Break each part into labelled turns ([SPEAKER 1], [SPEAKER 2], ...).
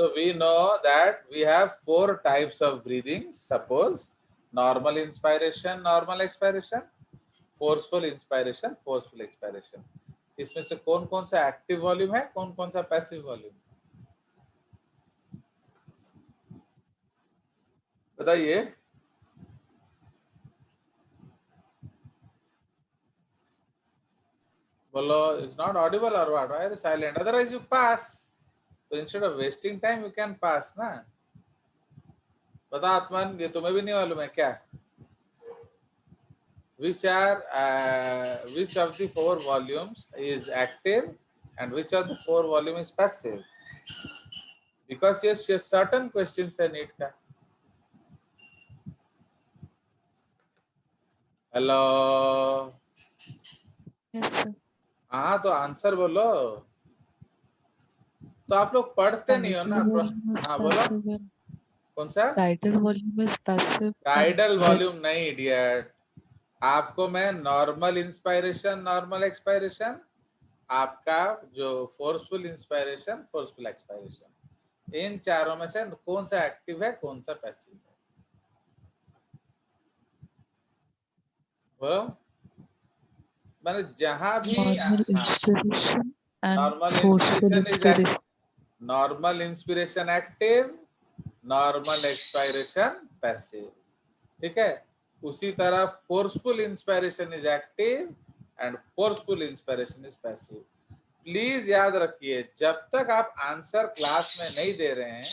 [SPEAKER 1] So we know that we have 4 types of breathing. Suppose normal inspiration, normal expiration, forceful inspiration, forceful expiration. इसमें से कौन कौन सा active volume है, कौन कौन सा पैसिव वॉल्यूम, बताइए। बोलो, इट्स नॉट ऑडिबल और what, why are you silent, otherwise you pass. तो instead of wasting time you can pass ना। बता आत्मन, ये तुम्हें भी नहीं मालूम है क्या? Which which of the 4 volumes is active and which of the 4 volume is passive? Because yes, certain questions है नीट का। Hello,
[SPEAKER 2] yes sir.
[SPEAKER 1] हाँ तो आंसर बोलो। तो आप लोग पढ़ते नहीं हो ना। हाँ बोलो, कौन सा?
[SPEAKER 2] Title volume is passive.
[SPEAKER 1] Tidal volume नहीं इडियट। आपको मैं नॉर्मल इंस्पायरेशन, नॉर्मल एक्सपायरेशन, आपका जो फोर्सफुल इंस्पायरेशन, फोर्सफुल एक्सपायरेशन, इन चारों में से कौन सा एक्टिव है, कौन सा पैसिव है, बोलो। मैंने जहां भी
[SPEAKER 2] normal inspiration and
[SPEAKER 1] normal
[SPEAKER 2] forceful
[SPEAKER 1] inspiration is
[SPEAKER 2] inspiration.
[SPEAKER 1] Normal inspiration active, normal expiration passive, ठीक है। उसी तरह forceful inspiration is active and forceful inspiration is passive. Please याद रखिए, जब तक आप आंसर क्लास में नहीं दे रहे हैं,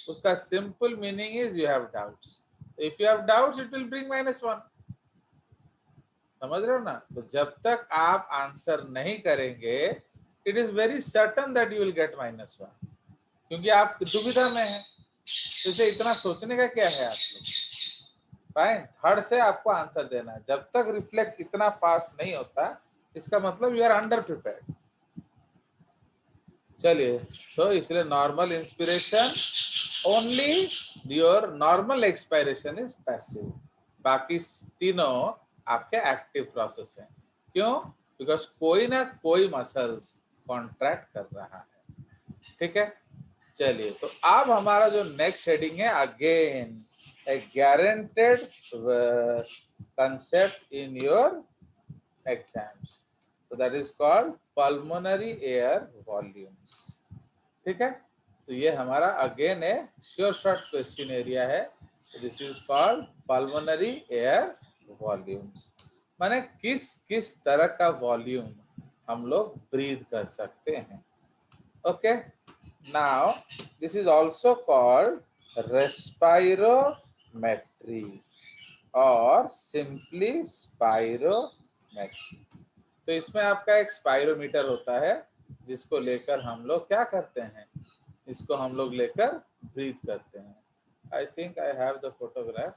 [SPEAKER 1] उसका simple meaning is you have doubts. If you have doubts it will bring -1, समझ रहे हो ना। तो जब तक आप आंसर नहीं करेंगे, it is very certain that you will get -1, क्योंकि आप दुविधा में हैं। तो इसे इतना सोचने का क्या है आप लोग। फाइन, थर्ड से आपको आंसर देना है। जब तक रिफ्लेक्स इतना फास्ट नहीं होता, इसका मतलब यू आर अंडर प्रिपेयर्ड। चलिए, तो इसलिए normal inspiration only, your normal expiration is passive. बाकी तीनों आपके एक्टिव प्रोसेस हैं। क्यों? बिकॉज कोई ना कोई मसल्स कॉन्ट्रैक्ट कर रहा है, ठीक है। चलिए, तो अब हमारा जो नेक्स्ट हेडिंग है, again a guaranteed concept in your exams, so that is called pulmonary air volumes, ठीक है। तो ये हमारा अगेन है श्योर शॉर्ट क्वेश्चन एरिया है। This is called pulmonary air volumes, माने किस किस तरह का वॉल्यूम हम लोग ब्रीथ कर सकते हैं। Okay, now this is also called respirometry और सिंपली स्पायरोमेट्री। तो इसमें आपका एक स्पायरोमीटर होता है, जिसको लेकर हम लोग क्या करते हैं, इसको हम लोग लेकर ब्रीथ करते हैं। I think I have the photograph,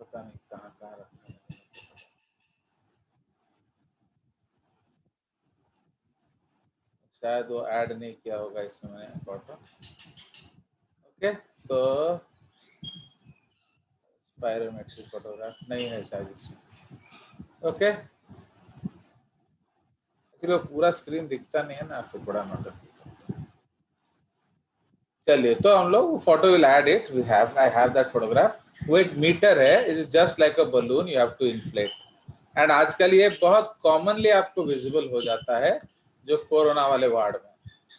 [SPEAKER 1] पता नहीं कहाँ कहाँ रखा है, शायद वो ऐड नहीं किया होगा इसमें मैंने फोटो। ओके, तो स्पायरोमेट्री फोटोग्राफ नहीं है शायद इसमें। ओके, एक्चुअली पूरा स्क्रीन दिखता नहीं है ना, आपको बड़ा नोट। चलिए, तो हम लोग photo will add it, we have, I have that photograph. वो एक मीटर है, it is just like a balloon, you have to inflate. And आजकल ये बहुत कॉमनली आपको विजिबल हो जाता है जो कोरोना वाले वार्ड में,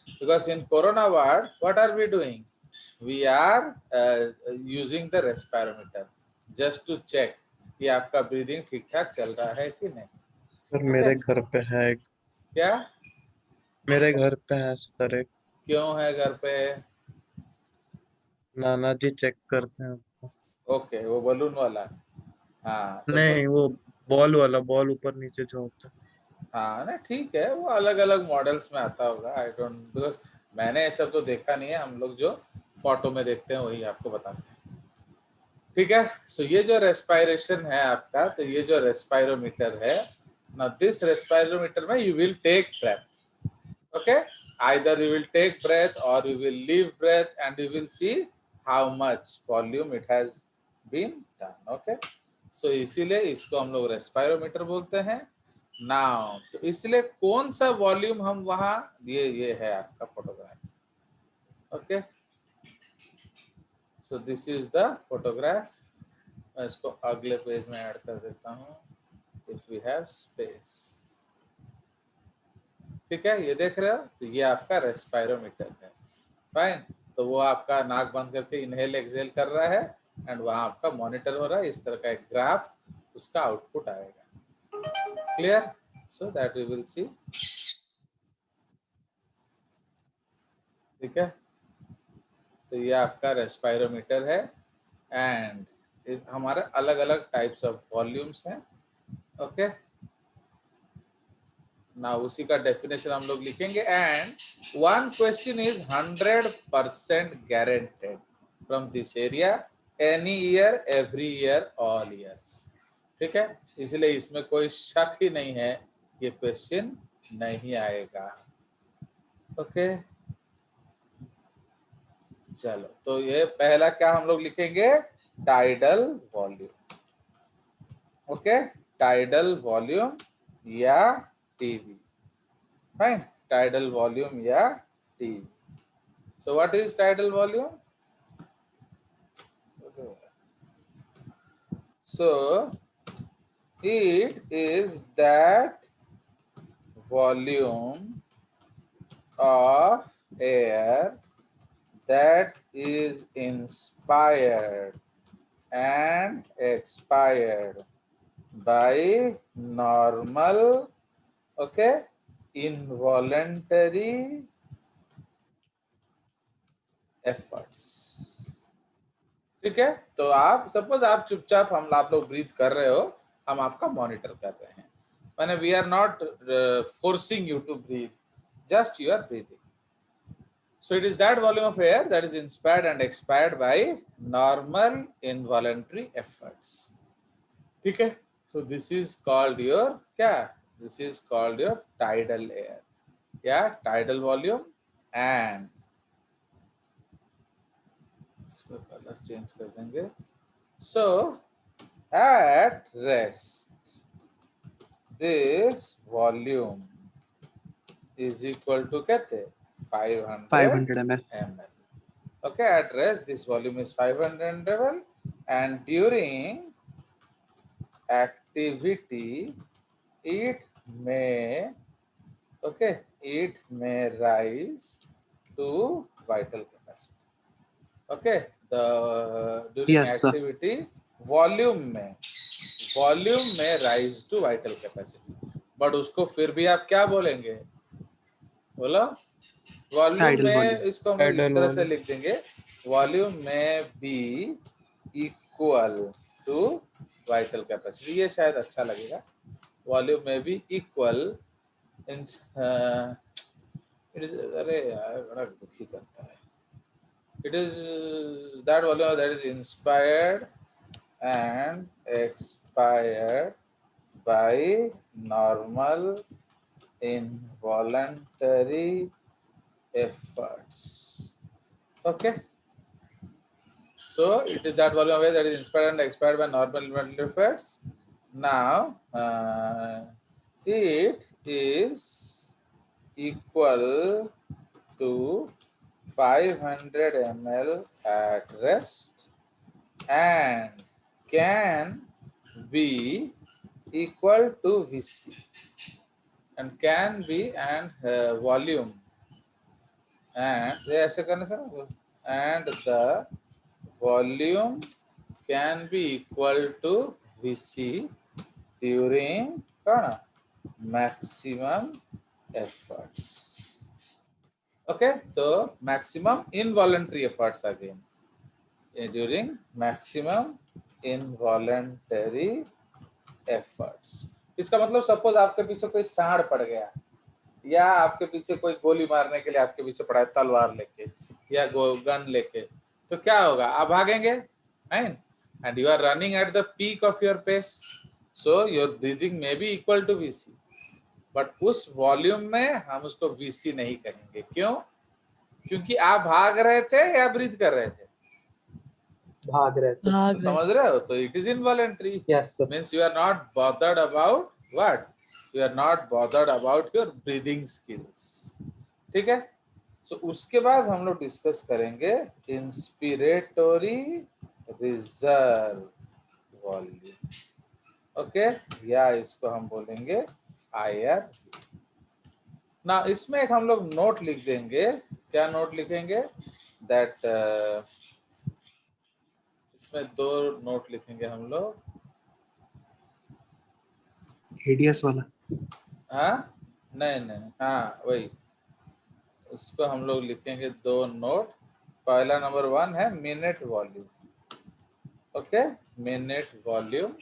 [SPEAKER 1] because in corona ward what are we doing, we are using the respirometer just to check कि आपका ब्रीदिंग ठीक ठाक चल रहा है कि नहीं।
[SPEAKER 3] सर मेरे घर पे है एक।
[SPEAKER 1] क्या?
[SPEAKER 3] मेरे घर पे है सर एक।
[SPEAKER 1] क्यों है घर पे?
[SPEAKER 3] नाना जी चेक करते हैं उसको।
[SPEAKER 1] ओके, वो बलून वाला। हाँ तो
[SPEAKER 3] नहीं, वो बॉल वाला, बॉल ऊपर नीचे जो होता है।
[SPEAKER 1] हाँ ना, ठीक है, वो अलग अलग मॉडल्स में आता होगा। आई डोंट, बिकॉज मैंने ये सब तो देखा नहीं है, हम लोग जो फोटो में देखते हैं वही आपको बताते हैं, ठीक है। सो ये जो रेस्पायरेशन है आपका, तो ये जो रेस्पायरोमीटर है ना, दिस रेस्पायरोमीटर में you will take breath, okay. either you will take breath or you will leave breath and you will see how much volume it has been done, okay। so इसीलिए इसको हम लोग रेस्पायरोमीटर बोलते हैं। नाउ तो इसलिए कौन सा वॉल्यूम हम वहां, ये है आपका photograph. Okay, so this is the photograph. मैं इसको अगले पेज में ऐड कर देता हूँ इफ वी हैव स्पेस। ठीक है, ये देख रहे हो, तो ये आपका रेस्पायरोमीटर है। फाइन, तो वो आपका नाक बंद करके इनहेल एक्सहेल कर रहा है एंड वहां आपका मॉनिटर हो रहा है, इस तरह का एक ग्राफ, उसका आउटपुट आएगा। Clear? So that we will see. ठीक है, तो ये आपका रेस्पायरोमीटर है एंड हमारे अलग अलग टाइप्स ऑफ वॉल्यूम्स हैं। ओके, ना उसी का डेफिनेशन हम लोग लिखेंगे। And one question is 100% guaranteed from this area, any year, every year, all years. ठीक है, इसलिए इसमें कोई शक ही नहीं है, ये क्वेश्चन नहीं आएगा। ओके, चलो, तो ये पहला क्या हम लोग लिखेंगे, tidal volume. Okay, tidal volume या टीवी। फाइन, टाइडल वॉल्यूम या TV. So what is tidal volume? So it is that volume of air that is inspired and expired by normal, okay, involuntary efforts। ठीक है, तो आप suppose आप चुपचाप, हम आप लोग ब्रीथ कर रहे हो, हम आपका मॉनिटर कर रहे हैं, माने we are not forcing you to breathe, just you are breathing. So it is that volume of air that is inspired and expired by normal involuntary efforts। ठीक है, so this is called your क्या, this is called your tidal air या tidal volume। and इसका colour change कर देंगे। so at rest this volume is equal to कहते 500 ml। Okay, at rest this volume is 500 ml and during activity it may, okay, it may rise to vital capacity। Okay, the during
[SPEAKER 4] Yes, sir.
[SPEAKER 1] activity volume में rise to vital capacity, but उसको फिर भी आप क्या बोलेंगे, बोलो, volume
[SPEAKER 4] Tidal
[SPEAKER 1] में
[SPEAKER 4] volume।
[SPEAKER 1] इसको हम इस
[SPEAKER 3] Tidal
[SPEAKER 1] तरह से
[SPEAKER 3] volume।
[SPEAKER 1] लिख देंगे, वॉल्यूम में be equal to vital capacity. ये शायद अच्छा लगेगा, वॉल्यूम में बी इक्वल इन, अरे यार बड़ा दुखी करता है। It is that volume that is inspired and expired by normal involuntary efforts। Okay, so it is that volume of air that is inspired and expired by normal involuntary efforts। Now it is equal to 500 ml at rest and can be equal to Vc and can be and volume and ये ऐसे करने से ना, and the volume can be equal to Vc during कौन, maximum efforts। okay, तो maximum involuntary efforts again during maximum involuntary efforts। इसका मतलब suppose आपके पीछे कोई सांड पड़ गया या आपके पीछे कोई गोली मारने के लिए आपके पीछे पड़ा है तलवार लेके या गन लेके, तो क्या होगा, आप भागेंगे and you are running at the peak of your pace, so your breathing में be equal to VC, but उस वॉल्यूम में हम उसको वीसी नहीं कहेंगे। क्यों? क्योंकि आप भाग रहे थे या ब्रीथ कर रहे थे,
[SPEAKER 4] भाग रहे थे।
[SPEAKER 2] भाग रहे
[SPEAKER 1] समझ रहे हो, तो it is involuntary.
[SPEAKER 4] Yes, sir.
[SPEAKER 1] Means you are not bothered about what, you are not bothered about your breathing skills, ठीक है। सो उसके बाद हम लोग डिस्कस करेंगे इंस्पिरेटरी रिजर्व वॉल्यूम, ओके, या इसको हम बोलेंगे आईआर। ना इसमें एक हम लोग नोट लिख देंगे, क्या नोट लिखेंगे, दैट इसमें 2 नोट लिखेंगे हम लोग,
[SPEAKER 4] एडीएस वाला।
[SPEAKER 1] हाँ नहीं हाँ वही, उसको हम लोग लिखेंगे 2 नोट। पहला नंबर 1 है minute volume, okay, minute volume,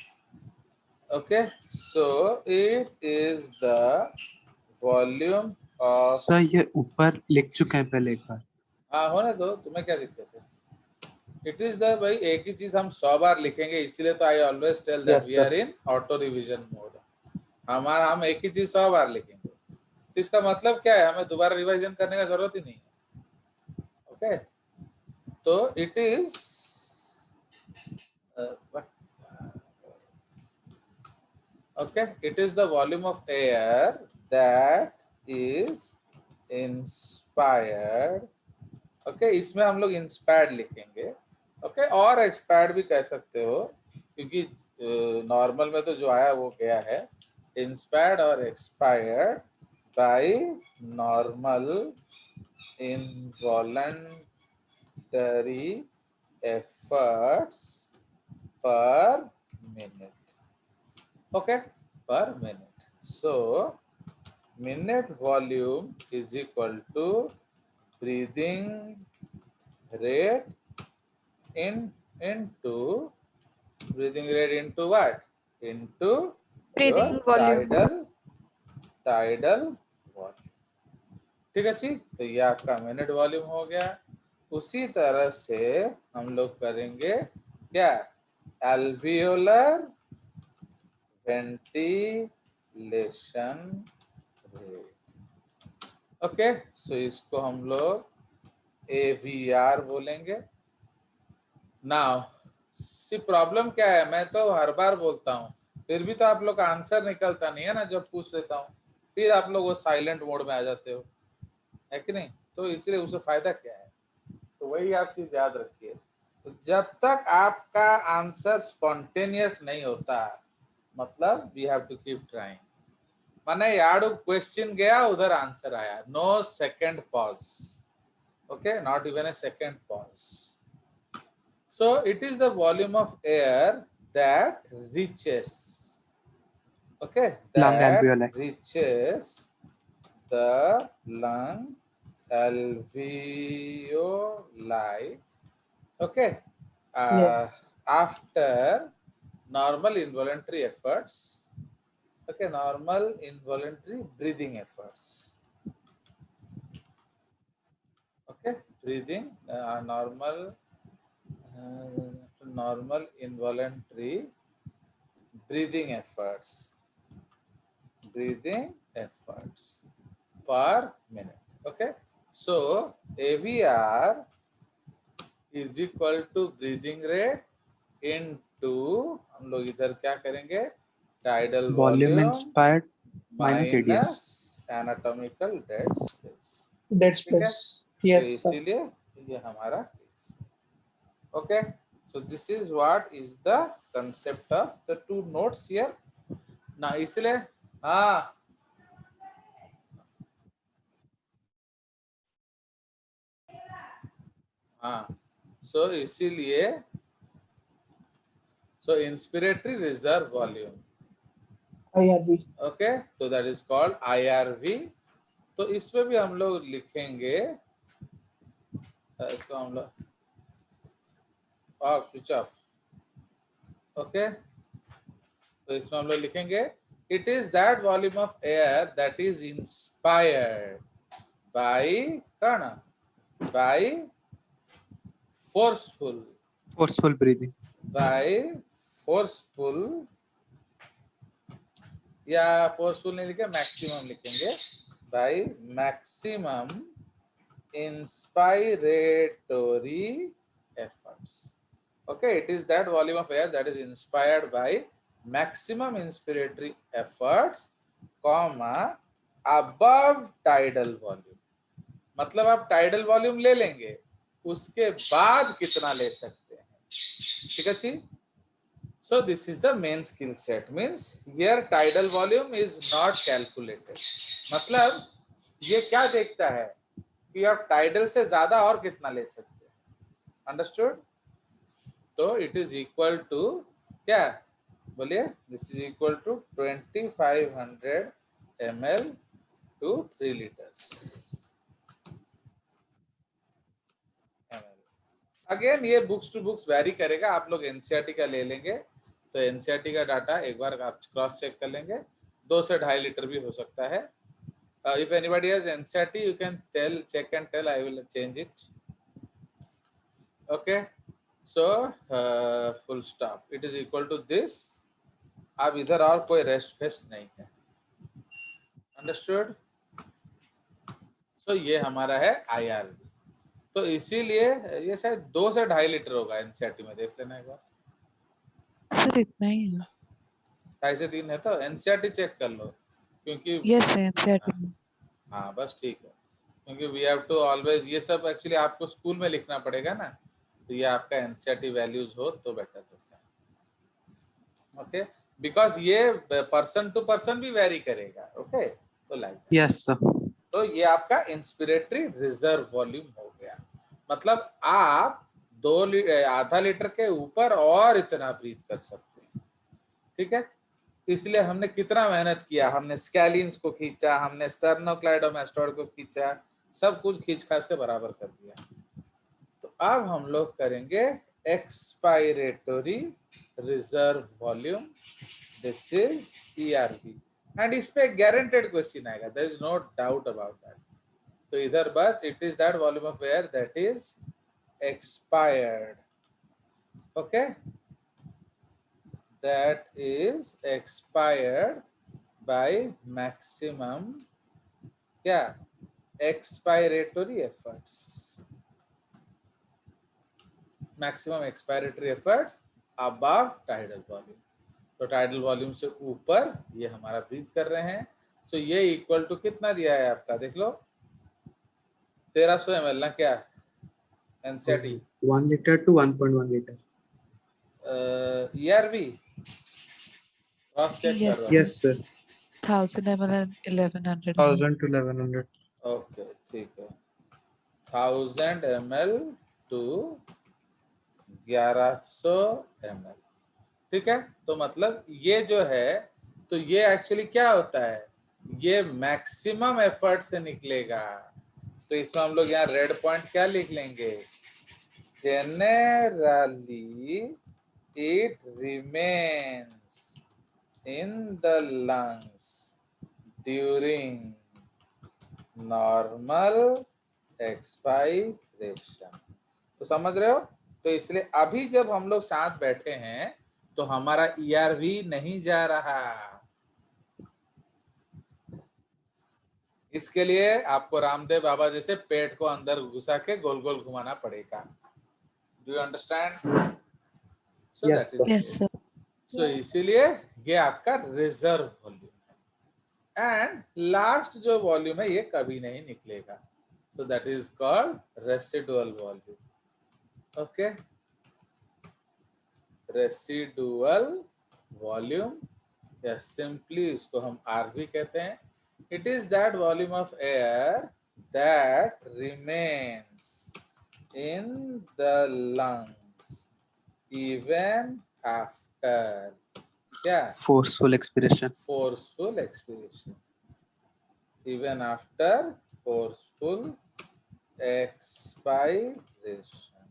[SPEAKER 1] okay. So it is the volume of,
[SPEAKER 4] sir ये ऊपर लिख चुके हैं पहले एक बार।
[SPEAKER 1] हाँ होने दो, तुम्हें क्या दिक्कत है। इट इज द, भाई एक ही चीज हम 100 बार लिखेंगे, इसीलिए तो I always tell that
[SPEAKER 4] Yes,
[SPEAKER 1] we
[SPEAKER 4] sir.
[SPEAKER 1] Are in auto revision mode. हम एक ही चीज 100 बार लिखेंगे, तो इसका मतलब क्या है, हमें दोबारा रिवीजन करने का जरूरत ही नहीं है, ओके। तो it is okay, it is the volume of air that is inspired, okay, इसमें हम लोग inspired लिखेंगे, okay, और expired भी कह सकते हो, क्योंकि नॉर्मल में तो जो आया वो गया है। inspired और expired by normal involuntary efforts per minute, okay, per minute. So minute volume is equal to breathing rate into breathing rate into what, into
[SPEAKER 5] Breathing
[SPEAKER 1] your
[SPEAKER 5] volume.
[SPEAKER 1] tidal volume, ठीक है जी। तो ये आपका मिनट वॉल्यूम हो गया। उसी तरह से हम लोग करेंगे क्या, एल्वियोलर वेंटिलेशन रेट, ओके। सो इसको हम लोग AVR बोलेंगे। नाउ सी प्रॉब्लम क्या है, मैं तो हर बार बोलता हूँ, फिर भी तो आप लोग का आंसर निकलता नहीं है ना, जब पूछ लेता हूँ फिर आप लोग वो साइलेंट मोड में आ जाते हो, है कि नहीं। तो इसलिए उसे फायदा क्या है, तो वही आप चीज याद रखिए। तो जब तक आपका आंसर स्पॉन्टेनियस नहीं होता, मतलब we have to keep trying, माने यार क्वेश्चन गया उधर आंसर आया, no second pause, okay, not even a second pause. So it is the volume of air that reaches, okay,
[SPEAKER 4] Lung
[SPEAKER 1] that
[SPEAKER 4] alveoli.
[SPEAKER 1] Reaches the lung alveoli, okay,
[SPEAKER 4] Yes.
[SPEAKER 1] after normal involuntary efforts, okay, normal involuntary breathing efforts, okay, breathing normal involuntary breathing efforts per minute, okay. So AVR is equal to breathing rate into, हम लोग इधर क्या करेंगे, tidal
[SPEAKER 4] Volume
[SPEAKER 1] volume
[SPEAKER 4] inspired minus ADS.
[SPEAKER 1] minus anatomical dead space,
[SPEAKER 6] Dead
[SPEAKER 1] ठीक है।
[SPEAKER 6] space.
[SPEAKER 1] तो
[SPEAKER 6] Yes, sir.
[SPEAKER 1] इसीलिए ये हमारा case, okay. So this is what is the concept of the 2 notes here ना, इसलिए हाँ हाँ, सो इसीलिए so inspiratory reserve volume,
[SPEAKER 6] IRV.
[SPEAKER 1] Okay, तो दैट इज कॉल्ड IRV। तो इसमें भी हम लोग लिखेंगे, इसको हम लोग ऑफ, स्विच ऑफ, ओके। तो इसमें हम लोग लिखेंगे it is that volume of air that is inspired by करना, बाय
[SPEAKER 4] Forceful breathing.
[SPEAKER 1] फोर्सफुल या फोर्सफुल नहीं लिखे, मैक्सिमम लिखेंगे, by maximum inspiratory efforts, okay, it is that volume of air that is inspired by maximum inspiratory efforts comma above tidal volume, मतलब आप tidal volume ले लेंगे, उसके बाद कितना ले सकते हैं। ठीक है जी। So this is the main skill set, means here tidal volume is not calculated, मतलब ये क्या देखता है कि आप टाइडल से ज्यादा और कितना ले सकते हैं। अंडरस्टूड। तो इट इज इक्वल टू क्या, बोलिए, this is equal to 2500 ml to 3 liters। Again ये बुक्स टू बुक्स वेरी करेगा, आप लोग एनसीईआरटी का ले लेंगे तो एनसीईआरटी का डाटा एक बार आप क्रॉस चेक कर लेंगे, 2 से 2.5 लीटर भी हो सकता है। If anybody has NCERT you can tell, check and tell, I will change it. Okay, so full stop, it is equal to this. अब इधर और कोई रेस्ट फेस्ट नहीं है। अंडरस्टूड। सो ये हमारा है आईआरबी, तो इसीलिए ये शायद 2 से 2.5 लीटर होगा एनसीईआरटी में, देख लेना एक बार।
[SPEAKER 2] सर इतना ही है।
[SPEAKER 1] 2.5 से 3 है तो एनसीईआरटी चेक कर लो, क्योंकि
[SPEAKER 2] यस एनसीईआरटी में।
[SPEAKER 1] हाँ बस ठीक है, क्योंकि वी हैव टू ऑलवेज, ये सब एक्चुअली आपको स्कूल में लिखना पड़ेगा ना, तो ये आपका एनसीईआरटी वैल्यूज हो तो बेटर होता है। ओके, बिकॉज ये पर्सन टू पर्सन भी वेरी करेगा। ओके, तो लाइक
[SPEAKER 4] यस सर।
[SPEAKER 1] तो ये आपका इंस्पिरेटरी रिजर्व वॉल्यूम हो गया, मतलब आप 2.5 लीटर के ऊपर और इतना ब्रीथ कर सकते हैं। ठीक है, इसलिए हमने कितना मेहनत किया, हमने स्कैलिन्स को खींचा, हमने स्टर्नोक्लाइडोमास्टोइड को खींचा, सब कुछ खींच खाच के बराबर कर दिया। तो अब हम लोग करेंगे expiratory reserve volume, this is ERV, and इस पे गारंटेड क्वेश्चन आएगा, there is no doubt about that. तो इधर बस it is that volume of air that is expired, okay, that is expired by maximum क्या, expiratory efforts, maximum expiratory efforts above tidal volume। तो tidal volume से ऊपर ये हमारा breathe कर रहे हैं। सो ये इक्वल टू कितना दिया है आपका, देख लो, 1300 ml ना, क्या NCERT
[SPEAKER 4] 1 liter to 1.1 liter।
[SPEAKER 1] ERV cross check कर
[SPEAKER 2] Yes,
[SPEAKER 1] रहा हूँ।
[SPEAKER 4] Yes sir.
[SPEAKER 2] 1000 ml and 1100 ml।
[SPEAKER 3] 1000 to 1100।
[SPEAKER 1] Okay ठीक है, 1000 ml to 1100 ml। ठीक है, तो मतलब ये जो है, तो ये एक्चुअली क्या होता है, ये मैक्सिमम एफर्ट से निकलेगा। तो इसमें हम लोग यहाँ रेड पॉइंट क्या लिख लेंगे, generally it remains in the lungs during normal expiration। तो समझ रहे हो, तो इसलिए अभी जब हम लोग साथ बैठे हैं तो हमारा ईआरवी नहीं जा रहा, इसके लिए आपको रामदेव बाबा जैसे पेट को अंदर घुसा के गोल गोल घुमाना पड़ेगा। Do you understand? So
[SPEAKER 4] Yes, sir.
[SPEAKER 2] Yes sir।
[SPEAKER 1] सो इसीलिए ये आपका रिजर्व वॉल्यूम है, एंड लास्ट जो वॉल्यूम है ये कभी नहीं निकलेगा, so that is called residual volume. Okay, residual volume या सिंपली इसको हम आरवी कहते हैं। It is that volume of air that remains in the lungs even after क्या,
[SPEAKER 4] Forceful expiration।
[SPEAKER 1] forceful expiration, even after forceful expiration।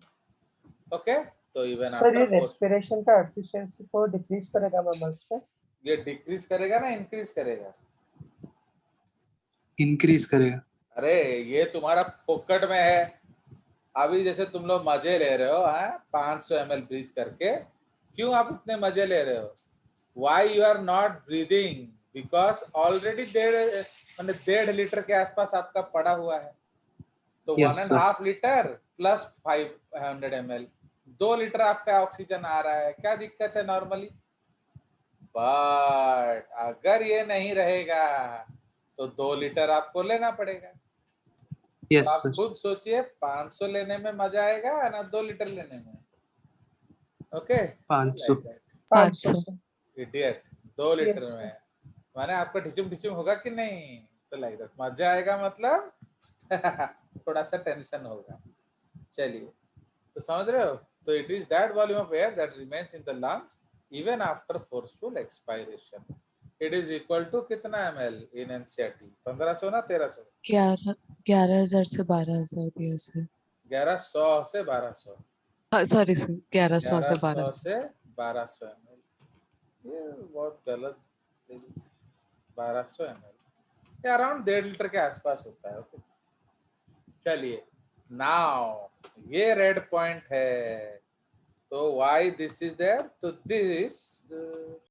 [SPEAKER 1] okay, तो even
[SPEAKER 6] sir ये
[SPEAKER 1] after
[SPEAKER 6] respiration का efficiency को डिक्रीज करेगा मैमल्स पे?
[SPEAKER 1] ये डिक्रीज करेगा ना इंक्रीज करेगा?
[SPEAKER 4] इंक्रीज करेगा।
[SPEAKER 1] अरे ये तुम्हारा पॉकेट में है, अभी जैसे तुम लोग मजे ले रहे हो 500 ml ब्रीथ करके, क्यों आप इतने मजे ले रहे हो? Why you are not breathing? Because already 1.5 litre के आसपास आपका पड़ा हुआ है, तो
[SPEAKER 4] Yes,
[SPEAKER 1] 1.5 litre plus 500 ml 2 litre आपका ऑक्सीजन आ रहा है, क्या दिक्कत है नॉर्मली? बट अगर ये नहीं रहेगा तो 2 लीटर आपको लेना पड़ेगा।
[SPEAKER 4] Yes,
[SPEAKER 1] आप
[SPEAKER 4] sir.
[SPEAKER 1] खुद सोचिए 500 लेने में मजा आएगा ना 2 लीटर लेने में। Okay
[SPEAKER 4] 500.
[SPEAKER 6] 500
[SPEAKER 2] 500.
[SPEAKER 6] sir.
[SPEAKER 1] Idiot 2 litre
[SPEAKER 6] Yes, sir.
[SPEAKER 1] में माने आपका ढिचुम ढिचुम होगा कि नहीं, तो लाइक दैट मजा आएगा मतलब थोड़ा सा टेंशन होगा। चलिए तो समझ रहे हो, तो it is that volume of air that remains in the lungs even after forceful expiration. It is equal to कितना ml इन एनसीईआरटी 1500 ना 1300?
[SPEAKER 2] 11,000 से 12,000 दिया सर।
[SPEAKER 1] 1100 से 1200,
[SPEAKER 2] हाँ सॉरी सर, 1100 से
[SPEAKER 1] 1100
[SPEAKER 2] 1200।
[SPEAKER 1] से 1200 ml, ये बहुत गलत, 1200 ml या अराउंड 1.5 लीटर के आसपास होता है। ओके चलिए नाउ ये रेड पॉइंट है, तो व्हाई दिस इज देयर, तो दिस